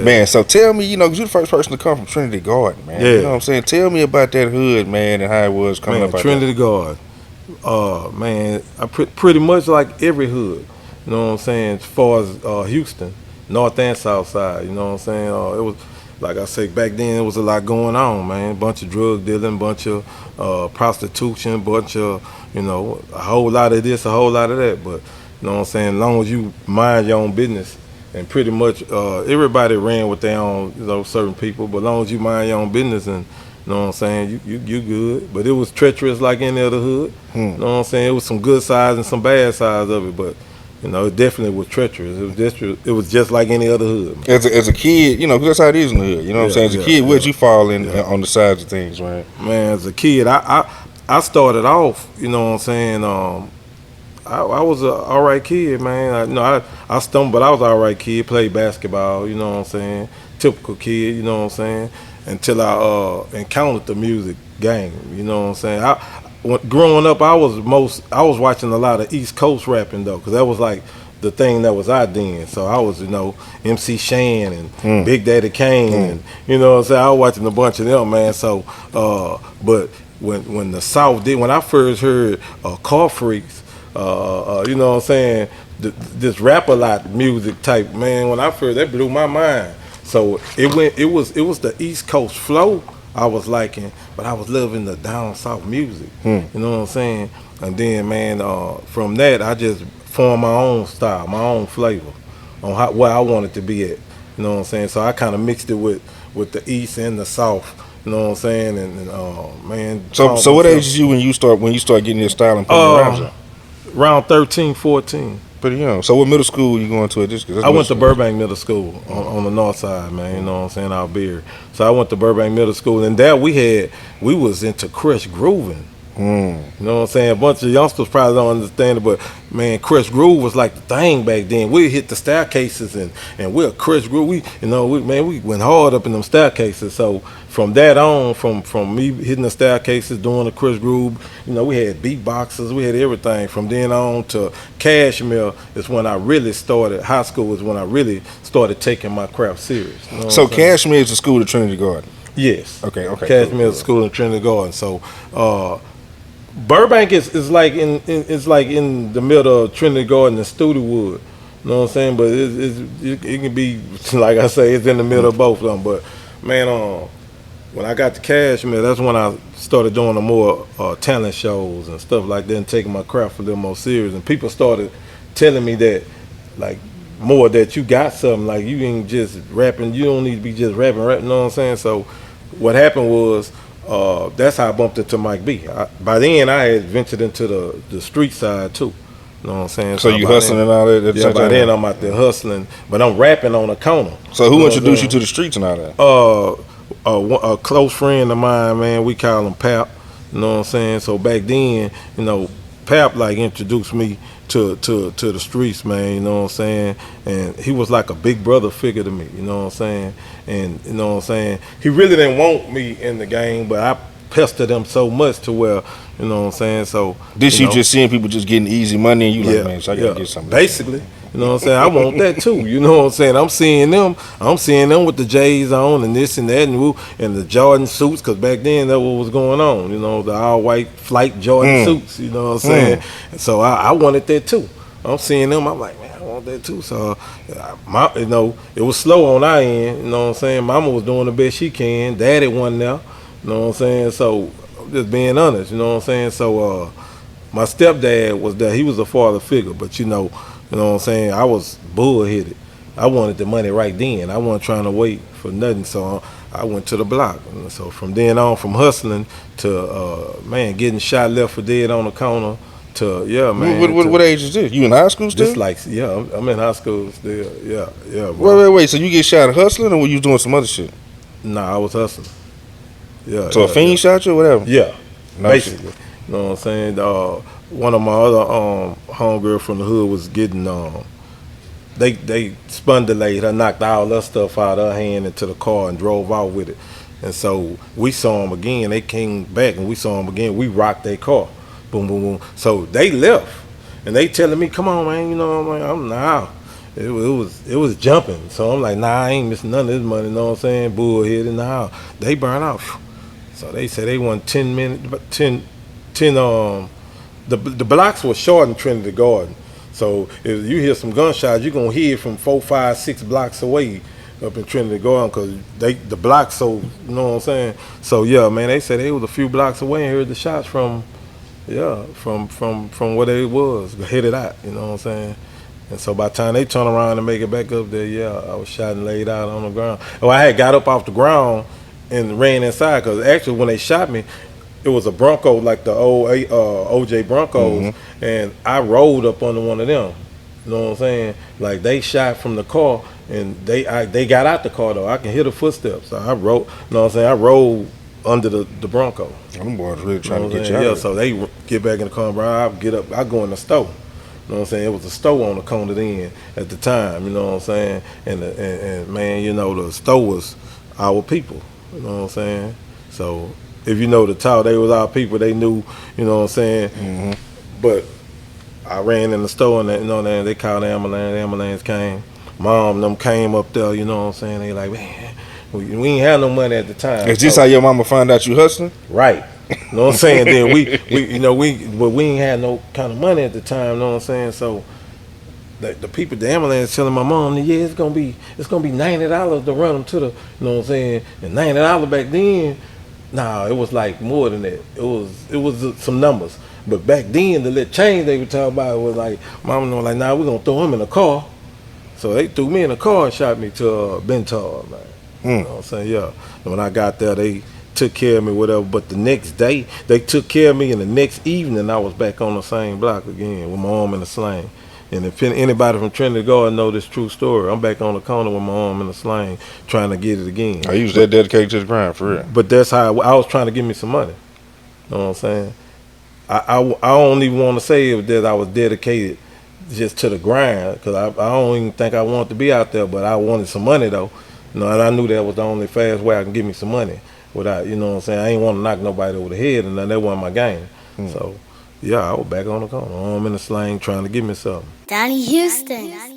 Man, so tell me, because you're the first person to come from Trinity Garden, man. Yeah. You know what I'm saying? Tell me about that hood, man, and how it was coming Man, up out Trinity Garden. Man, I pretty much like every hood. You know what I'm saying? As far as Houston, north and south side. You know what I'm saying? It was like I say back then. It was a lot going on, man. Bunch of drug dealing, bunch of prostitution, bunch of a whole lot of this, a whole lot of that. But you know what I'm saying? As long as you mind your own business, and pretty much everybody ran with their own, certain people. But as long as you mind your own business and you know what I'm saying? You good. But it was treacherous like any other hood. You know what I'm saying? It was some good sides and some bad sides of it, but it definitely was treacherous. It was just like any other hood. Man. As a kid, 'cause that's how it is in the hood. You know what I'm saying? As a kid, where'd you fall in on the sides of things, right? Man, as a kid, I started off, you know what I'm saying, I was an all right kid, man. I stumbled, but I was an all right kid. Played basketball, you know what I'm saying. Typical kid, you know what I'm saying. Until I encountered the music game, you know what I'm saying. Growing up, I was watching a lot of East Coast rapping though, because that was like the thing that was out then. So I was, MC Shan and Big Daddy Kane, and you know what I'm saying. I was watching a bunch of them, man. So, but when the South did, when I first heard Car Freaks. You know what I'm saying, this rap-a-lot music type, man, when I first, that blew my mind. So it was the East Coast flow I was liking, but I was loving the down south music. You know what I'm saying? And then, man, from that I just formed my own style, my own flavor on where I wanted to be at. You know what I'm saying? So I kind of mixed it with the East and the South. You know what I'm saying? And man. So what age is you when you start getting your style and putting your rhymes out? Around 13, 14. Pretty young. So what middle school you going to at this? I went to Burbank Middle School on the north side, man. You know what I'm saying, out there. So I went to Burbank Middle School, and there we was into Crush grooving. You know what I'm saying? A bunch of youngsters probably don't understand it, but man, Crush groove was like the thing back then. We hit the staircases and we'll Crush groove. We went hard up in them staircases. So from that on, from me hitting the staircases, doing the Crush groove, we had beatboxers, we had everything. From then on to Cashmere is when I really started. High school was when I really started taking my craft serious. You know so Cashmere is the school at Trinity Garden. Yes. Okay. Cashmere is the school in Trinity Garden. So. Burbank is like in the middle of Trinity Garden and Studewood. You know what I'm saying? But it can be, like I say, it's in the middle of both of them. But man, when I got to Cashmere, that's when I started doing the more talent shows and stuff like that, and taking my craft a little more serious. And people started telling me that, like, more that you got something, like you ain't just rapping, you don't need to be just rapping, you know what I'm saying? So what happened was, that's how I bumped into Mike B. By then, I had ventured into the street side too. You know what I'm saying? So you hustling and all that? Yeah, by then I'm out there hustling, but I'm rapping on the corner. So who introduced you to the streets and all that? A close friend of mine, man, we call him Pap. You know what I'm saying? So back then, Pap like introduced me to the streets, man, you know what I'm saying? And he was like a big brother figure to me, you know what I'm saying? And you know what I'm saying? He really didn't want me in the game, but I pestered him so much to where, you know what I'm saying? So this you just seeing people just getting easy money and you like, man, so I gotta get something. Basically. You know what I'm saying? I want that too. You know what I'm saying? I'm seeing them with the J's on and this and that and the Jordan suits, because back then that's what was going on. The all white flight Jordan suits. You know what I'm saying? And so I wanted that too. I'm seeing them. I'm like, man, I want that too. So, it was slow on our end. You know what I'm saying? Mama was doing the best she can. Daddy wasn't there. You know what I'm saying? So I'm just being honest. You know what I'm saying? So my stepdad was there. He was a father figure, but you know what I'm saying? I was bullheaded. I wanted the money right then. I wasn't trying to wait for nothing. So I went to the block. And so from then on, from hustling to, getting shot left for dead on the corner to, man. What age is this? You in high school still? I'm in high school still. Yeah. Wait. So you get shot hustling or were you doing some other shit? Nah, I was hustling. Yeah. So a fiend shot you or whatever? Yeah. Basically. You know what I'm saying? One of my other homegirl from the hood was getting they spun delayed her, knocked all her stuff out of her hand into the car and drove off with it. And so we saw them again. They came back and we saw them again. We rocked their car. Boom, boom, boom. So they left and they telling me, come on, man, I'm like, I'm now. it was jumping. So I'm like, nah, I ain't missing none of this money. You know what I'm saying? Bullhead in the house. They burn out. So they said they won 10 minutes, 10 the blocks were short in Trinity Garden. So if you hear some gunshots, you're gonna hear it from 4, 5, 6 blocks away up in Trinity Garden because the blocks so you know what I'm saying. So yeah, man, they said they was a few blocks away and heard the shots from from where they was headed out. You know what I'm saying. And so by the time they turn around and make it back up there, yeah, I was shot and laid out on the ground. Oh, I had got up off the ground and ran inside because actually when they shot me, it was a Bronco like the old OJ Broncos, and I rolled up under one of them. You know what I'm saying? Like they shot from the car, and they got out the car though. I can hear the footsteps. So I rolled. You know what I'm saying? I rolled under the Bronco. Them boys really You know trying what to I'm get saying? you out. Yeah. So they get back in the car, bro. I get up. I go in the store. You know what I'm saying? It was a store on the corner then at the time. You know what I'm saying? And man, you know the store was our people. You know what I'm saying? So if you know the talk, they was our people. They knew, you know what I'm saying. But I ran in the store and you know they called the ambulance. The ambulance came. Mom, them came up there. You know what I'm saying. They like, man, we ain't had no money at the time. Is this how your mama found out you hustling? Right. You know what I'm saying? Then we ain't had no kind of money at the time. You know what I'm saying? So the people, the ambulance telling my mom, yeah, it's gonna be $90 to run them to the, you know what I'm saying? And $90 back then, nah, it was like more than that. It was some numbers. But back then, the little change they were talking about was like, mama was like, nah, we're gonna throw him in a car. So they threw me in a car and shot me to Bentar, man. You know what I'm saying? Yeah. And when I got there, they took care of me, whatever. But the next day, they took care of me, and the next evening, I was back on the same block again with my arm in a sling. And if anybody from Trinity Garden know this true story, I'm back on the corner with my arm in a sling trying to get it again. I was that dedicated to the grind for real. But that's how I was trying to give me some money. You know what I'm saying? I don't even want to say that I was dedicated just to the grind because I don't even think I wanted to be out there, but I wanted some money though. You know, and I knew that was the only fast way I can get me some money without, you know what I'm saying? I ain't want to knock nobody over the head, and that wasn't my game. So, yeah, I was back on the corner, arm in a sling, trying to get me something. Donnie Houston.